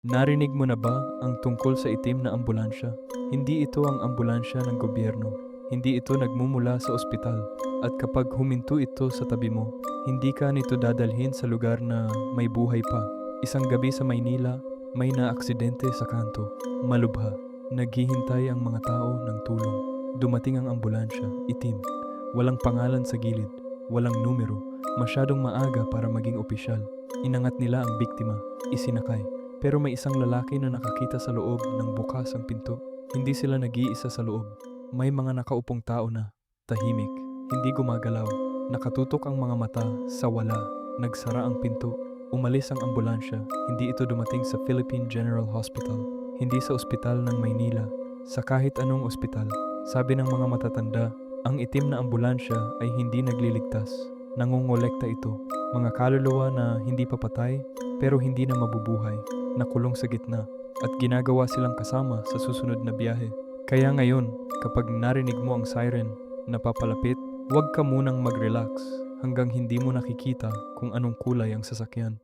Narinig mo na ba ang tungkol sa itim na ambulansya? Hindi ito ang ambulansya ng gobyerno. Hindi ito nagmumula sa ospital. At kapag huminto ito sa tabi mo, hindi ka nito dadalhin sa lugar na may buhay pa. Isang gabi sa Maynila, may naaksidente sa kanto. Malubha, naghihintay ang mga tao ng tulong. Dumating ang ambulansya, itim. Walang pangalan sa gilid, walang numero. Masyadong maaga para maging opisyal. Inangat nila ang biktima, isinakay. Pero may isang lalaki na nakakita sa loob ng bukas ang pinto. Hindi sila nag-iisa sa loob. May mga nakaupong tao na, tahimik, hindi gumagalaw. Nakatutok ang mga mata sa wala. Nagsara ang pinto. Umalis ang ambulansya. Hindi ito dumating sa Philippine General Hospital. Hindi sa ospital ng Maynila. Sa kahit anong ospital. Sabi ng mga matatanda, ang itim na ambulansya ay hindi nagliligtas. Nangongolekta ito. Mga kaluluwa na hindi papatay pero hindi na mabubuhay. Nakulong sa gitna at ginagawa silang kasama sa susunod na biyahe. Kaya ngayon, kapag narinig mo ang siren na papalapit, huwag ka munang mag-relax hanggang hindi mo nakikita kung anong kulay ang sasakyan.